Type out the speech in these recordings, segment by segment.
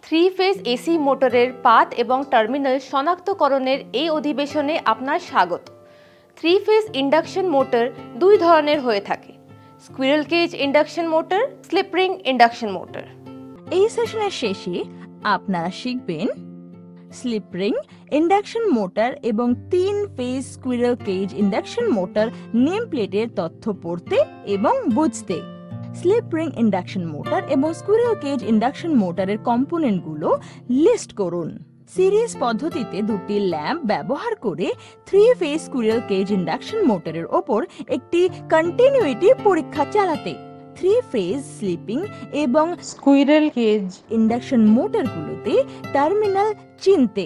Three phase AC মোটরের পাত এবং টার্মিনাল শনাক্তকরণের এই অধিবেশনে আপনার স্বাগত। থ্রি ফেজ ইন্ডাকশন মোটর দুই ধরনের হয়ে থাকে, squirrel cage induction motor, slip ring induction motor. এই সেশনের শেষে আপনারা শিখবেন স্লিপ রিং ইন্ডাকশন মোটর এবং 3 phase squirrel cage induction motor name প্লেটের তথ্য পড়তে এবং বুঝতে। স্লিপ রিং ইন্ডাকশন মোটর এবং স্কুইরেল কেজ ইন্ডাকশন মোটরের কম্পোনেন্টগুলো লিস্ট করুন। সিরিজ পদ্ধতিতে দুটি ল্যাম্প ব্যবহার করে 3 ফেজ স্কুইরেল কেজ ইন্ডাকশন মোটরের ওপর একটি কন্টিনিউইটি পরীক্ষা চালাতে 3 ফেজ স্লিপিং এবং স্কুইরেল কেজ ইন্ডাকশন মোটরগুলোতে টার্মিনাল চিনতে।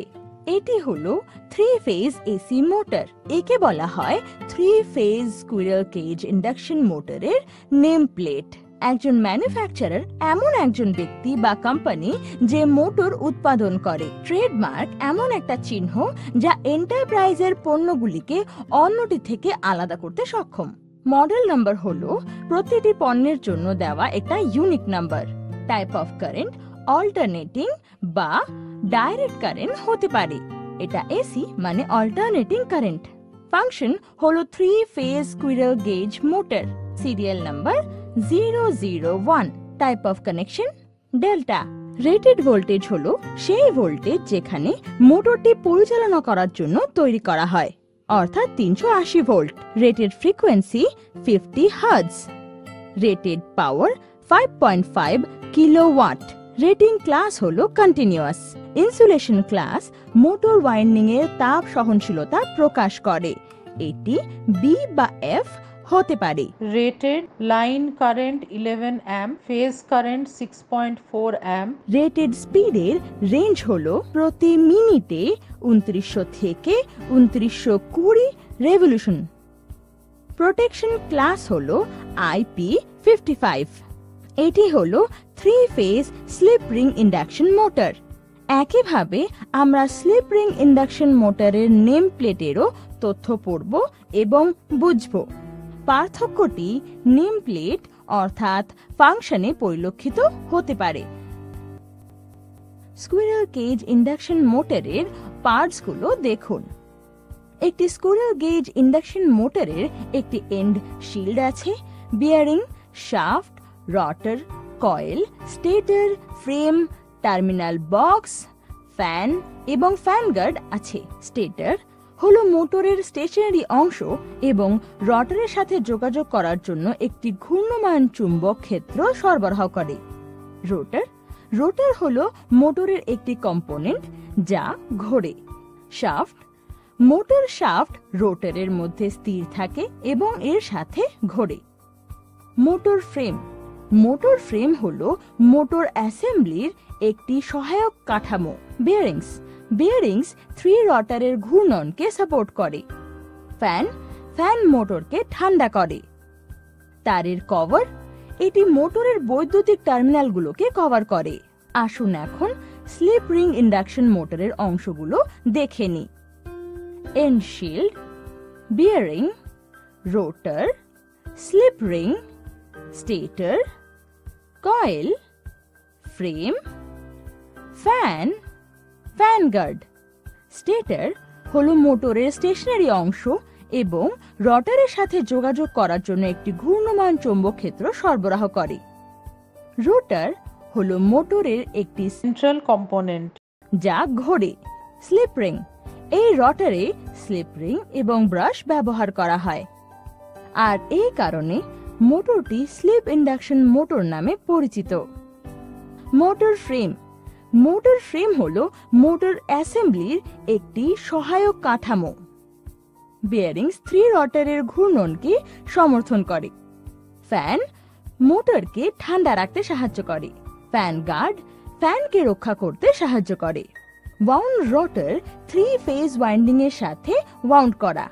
এটি হলো 3 ফেজ এসি মোটর। একে বলা হয় 3 ফেজ স্কুইরেল কেজ ইন্ডাকশন মোটরের নেম প্লেট। একজন ম্যানুফ্যাকচারার এমন একজন ব্যক্তি বা কোম্পানি যে মোটর উৎপাদন করে। ট্রেডমার্ক এমন একটা চিহ্ন যা এন্টারপ্রাইজের পণ্যগুলিকে অন্যটি থেকে আলাদা করতে সক্ষম। মডেল নাম্বার হলো প্রতিটি পণ্যের জন্য দেওয়া একটা unique number. Type of current alternating বা ডাইরেক্ট কারেন্ট হতে পারে। এটা এসি মানে অল্টারনেটিং কারেন্ট। ফাংশন হলো 3 phase squirrel gauge motor. Serial number 001। Type of connection delta. Rated voltage হলো সেই ভোল্টেজ যেখানে মোটরটি পরিচালনা করার জন্য তৈরি করা হয়, অর্থাৎ 380 volt. Rated frequency 50 hertz. Rated power 5.5 kilowatt. Rating class হলো continuous. Insulation class motor winding এর তাপ সহনশীলতা প্রকাশ করে। এটি বি বা এফ হতে পারে। Rated line current 11 amp, phase current 6.4 amp. Rated স্পিডের রেঞ্জ হলো প্রতি মিনিটে 2900 থেকে 2920 রেভলিউশন। প্রোটেকশন ক্লাস হলো IP55। এটি হলো 3 phase slip ring induction motor. একইভাবে আমরা স্লিপ রিং ইন্ডাকশন মোটরের নেম প্লেটেরও তথ্য পড়ব এবং বুঝব। পার্থক্যটি নেম প্লেট অর্থাৎ ফাংশনে পরিলক্ষিত হতে পারে। স্কুইরেল কেজ ইন্ডাকশন মোটরের পার্টসগুলো দেখুন। একটি স্কুইরেল গেজ ইন্ডাকশন মোটরের একটি এন্ড শিল্ড আছে, bearing, shaft, rotor, coil, stator, frame, terminal box, fan এবং ফ্যান গার্ড আছে। স্টেটর হলো মোটরের স্টেশনারি অংশ এবং রটারের সাথে যোগাযোগ করার জন্য একটি ঘূর্ণমান চুম্বক ক্ষেত্র সরবরাহ করে। রোটার হলো মোটরের একটি কম্পোনেন্ট যা ঘোরে। শাফট মোটর শাফট রোটারের মধ্যে স্থির থাকে এবং এর সাথে ঘোরে। মোটর ফ্রেম হলো মোটর অ্যাসেম্বলির একটি সহায়ক কাঠামো। বিয়ারিংস 3 রটারের ঘূর্ণনকে সাপোর্ট করে। ফ্যান মোটরকে ঠান্ডা করে। তারের কভার এটি মোটরের বৈদ্যুতিক টার্মিনালগুলোকে কভার করে। আসুন এখন স্লিপ রিং ইন্ডাকশন মোটরের অংশগুলো দেখে নিই। End shield, bearing, rotor, slip ring, stator, coil, frame, fan guard. Stator হলো মোটরের স্টেশনারি অংশ এবং রটারের সাথে যোগাযোগ করার জন্য একটি ঘূর্ণমান চৌম্বক ক্ষেত্র সরবরাহ করে। রোটার হলো মোটরের একটি সেন্ট্রাল কম্পোনেন্ট যা ঘোরে। স্লিপ রিং এই রটারে স্লিপ রিং এবং ব্রাশ ব্যবহার করা হয়, আর এই কারণে মোটরটি স্লিপ ইন্ডাকশন মোটর নামে পরিচিত। মোটর ফ্রেম হলো মোটর অ্যাসেম্বলির একটি সহায়ক কাঠামো। বিয়ারিংস 3 রটারের ঘূর্ণনকে সমর্থন করে। ফ্যান মোটরকে ঠান্ডা রাখতে সাহায্য করে। ফ্যান গার্ড ফ্যানকে রক্ষা করতে সাহায্য করে। ওয়াউন্ড রটার 3 ফেজ ওয়াইন্ডিং এর সাথে ওয়াউন্ড করা।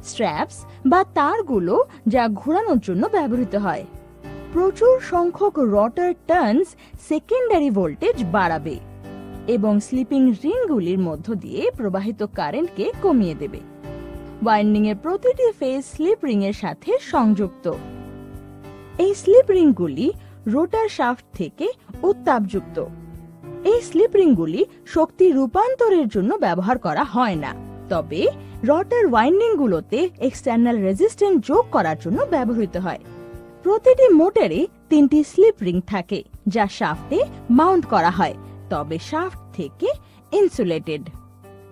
স্ট্র্যাপস বা তারগুলো যা ঘোরানোর জন্য ব্যবহৃত হয়। প্রচুর সংখ্যক রটার টার্নস সেকেন্ডারি ভোল্টেজ বাড়াবে এবং স্লিপিং রিংগুলির মধ্য দিয়ে প্রবাহিত কারেন্টকে কমিয়ে দেবে। ওয়াইন্ডিং এর প্রতিটি ফেজ স্লিপ রিং এর সাথে সংযুক্ত। এই স্লিপ রিংগুলি রোটার শাফট থেকে উত্তাপযুক্ত। এই স্লিপ রিংগুলি শক্তি রূপান্তরের জন্য ব্যবহার করা হয় না, তবে রটার ওয়াইন্ডিংগুলোতে এক্সটার্নাল রেজিস্ট্যান্স যোগ করার জন্য ব্যবহৃত হয়। প্রতিটি মোটরে 3টি স্লিপ রিং থাকে যা শাফটে মাউন্ট করা হয়, তবে শাফট থেকে insulated.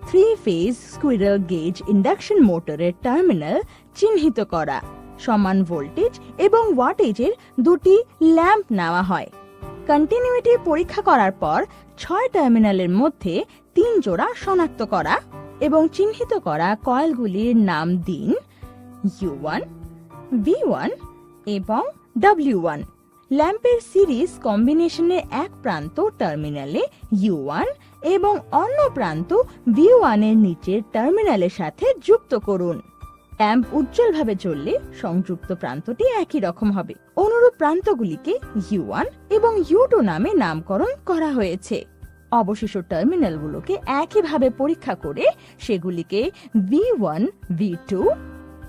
3 phase squirrel gauge induction মোটরের টার্মিনাল চিহ্নিত করা। সমান ভোল্টেজ এবং ওয়াটেজের দুটি ল্যাম্প নেওয়া হয়। কন্টিনিউইটি পরীক্ষা করার পর 6 টার্মিনালের মধ্যে 3 জোড়া শনাক্ত করা এবং চিহ্নিত করা কয়েলগুলির নাম দিন U1, V1 এবং W1। ল্যাম্পের সিরিজ কম্বিনেশনের এক প্রান্ত টার্মিনালে U1 এবং অন্য প্রান্ত V1 এর নিচের টার্মিনালের সাথে যুক্ত করুন। ল্যাম্প উজ্জ্বলভাবে জ্বললে সংযুক্ত প্রান্তটি একই রকম হবে। অনুরূপ প্রান্তগুলিকে U1 এবং U2 নামে নামকরণ করা হয়েছে। অবশিষ্ট টার্মিনালগুলোকে একইভাবে পরীক্ষা করে সেগুলিকে V1, V2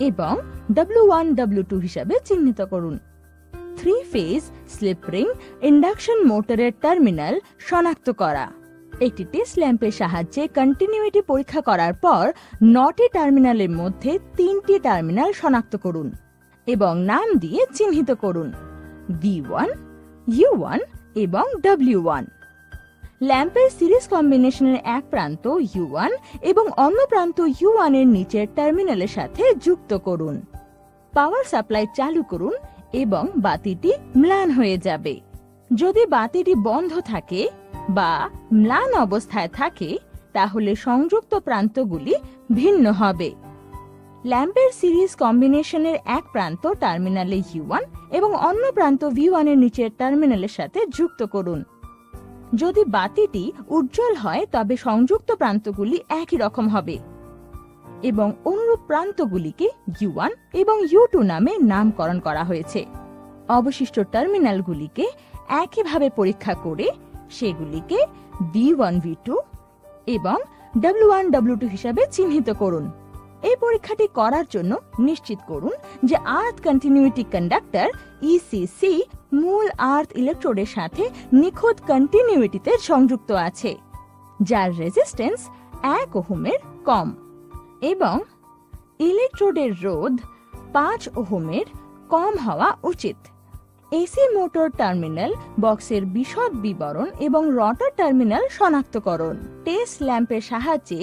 এবং W1, W2 হিসাবে চিহ্নিত করুন। 3 ফেজ স্লিপ রিং ইন্ডাকশন মোটরের টার্মিনাল শনাক্ত করা। একটি টেস্ট ল্যাম্পের সাহায্যে কন্টিনিউইটি পরীক্ষা করার পর 9টি টার্মিনালের মধ্যে 3টি টার্মিনাল শনাক্ত করুন এবং নাম দিয়ে চিহ্নিত করুন V1, U1 এবং W1। ল্যাম্পের সিরিজ কম্বিনেশনের এক প্রান্ত U1 এবং অন্য প্রান্ত U1 এর নিচের টার্মিনালের সাথে যুক্ত করুন। পাওয়ার সাপ্লাই চালু করুন এবং বাতিটি ম্লান হয়ে যাবে। যদি বাতিটি বন্ধ থাকে বা ম্লান অবস্থায় থাকে তাহলে সংযুক্ত প্রান্তগুলি ভিন্ন হবে। ল্যাম্পের সিরিজ কম্বিনেশনের এক প্রান্ত টার্মিনালে U1 এবং অন্য প্রান্ত V1 এর নিচের টার্মিনালের সাথে যুক্ত করুন। যদি বাতিটি উজ্জ্বল হয় তবে সংযুক্ত প্রান্তগুলি একই রকম হবে এবং অনুরূপ প্রান্তগুলিকে U1 এবং U2 নামে নামকরণ করা হয়েছে। অবশিষ্ট টার্মিনালগুলিকে একইভাবে পরীক্ষা করে সেগুলিকে V1, V2 এবং W1, W2 হিসাবে চিহ্নিত করুন। এই পরীক্ষাটি করার জন্য নিশ্চিত করুন যে আর্থ কন্টিনিউইটি কন্ডাক্টর ECC মূল আর্থ ইলেকট্রোডের সাথে নিখুঁত কন্টিনিউইটিতে সংযুক্ত আছে, যার রেজিস্ট্যান্স 1 ওহমের কম এবং ইলেকট্রোডের রোধ 5 ওহমের কম হওয়া উচিত। এসি মোটর টার্মিনাল বক্সের বিশদ বিবরণ এবং রটার টার্মিনাল শনাক্তকরণ। টেস্ট ল্যাম্পের সাহায্যে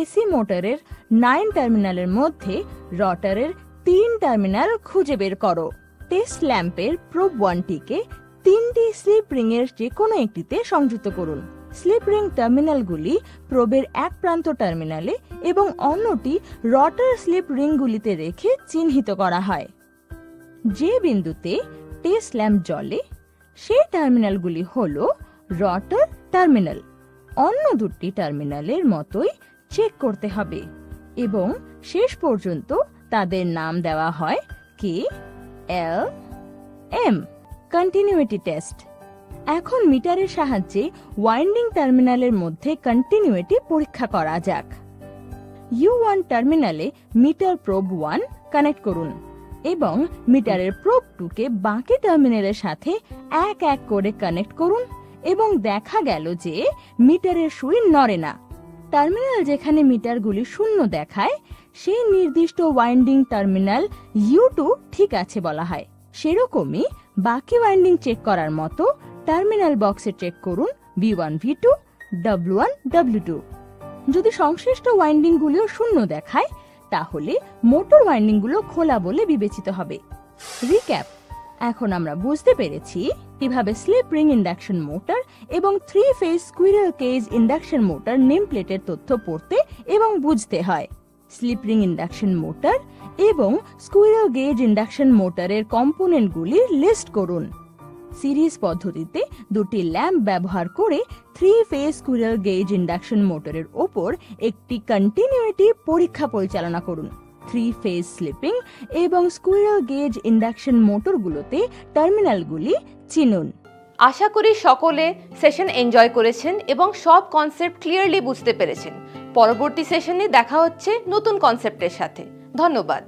এসি মোটরের 9 টার্মিনালের মধ্যে রটারের 3 টার্মিনাল খুঁজে বের করো। টেস্ট ল্যাম্পের প্রোব 1টিকে 3টি স্লিপ রিং এর যে কোনো একটিতে সংযুক্ত করুন। স্লিপ রিং টার্মিনালগুলি প্রোবের এক প্রান্ত টার্মিনালে এবং অন্যটি রটার স্লিপ রিংগুলিতে রেখে চিহ্নিত করা হয়। যে বিন্দুতে টেস্ট ল্যাম্প জ্বলে সেই টার্মিনালগুলি হল রটার টার্মিনাল। অন্য দুটি টার্মিনালের মতোই চেক করতে হবে এবং শেষ পর্যন্ত তাদের নাম দেওয়া হয় K, L, M। Continuity test. এখন মিটারের সাহায্যে ওয়াইন্ডিং টার্মিনালের মধ্যে কন্টিনিউইটি পরীক্ষা করা যাক। U1 টার্মিনালে মিটার প্রোব 1 কানেক্ট করুন এবং মিটারের প্রোব 2কে বাকি টার্মিনালের সাথে এক এক করে কানেক্ট করুন এবং দেখা গেল যে মিটারের সুই নড়ে না। টার্মিনাল যেখানে মিটারগুলি শূন্য দেখায় সেই নির্দিষ্ট ওয়াইন্ডিং টার্মিনাল U2 ঠিক আছে বলা হয়। সেরকমই বাকি ওয়াইন্ডিং চেক করার মতো টার্মিনাল বক্সে চেক করুন V1, V2, W1, W2। যদি সংশ্লিষ্ট ওয়াইন্ডিংগুলিও শূন্য দেখায় তাহলে মোটর ওয়াইন্ডিংগুলো খোলা বলে বিবেচিত হবে। রিক্যাপ। এখন আমরা বুঝতে পেরেছি কিভাবে স্লিপ রিং ইন্ডাকশন মোটর এবং 3 phase squirrel cage induction motor name প্লেটের তথ্য পড়তে এবং বুঝতে হয়। স্লিপ রিং ইন্ডাকশন মোটর এবং স্কুইরেল গেজ ইন্ডাকশন মোটরের কম্পোনেন্টগুলির লিস্ট করুন। সিরিজ পদ্ধতিতে দুটি ল্যাম্প ব্যবহার করে 3 ফেজ স্কুইরেল গেজ ইন্ডাকশন মোটরের ওপর একটি কন্টিনিউইটি পরীক্ষা পরিচালনা করুন। 3 ফেজ স্লিপিং এবং স্কুইরেল গেজ ইন্ডাকশন মোটরগুলোতে টার্মিনালগুলি চিনুন। আশা করি সকলে সেশন এনজয় করেছেন এবং সব কনসেপ্ট ক্লিয়ারলি বুঝতে পেরেছেন। পরবর্তী সেশনে দেখা হচ্ছে নতুন কনসেপ্টের সাথে। ধন্যবাদ।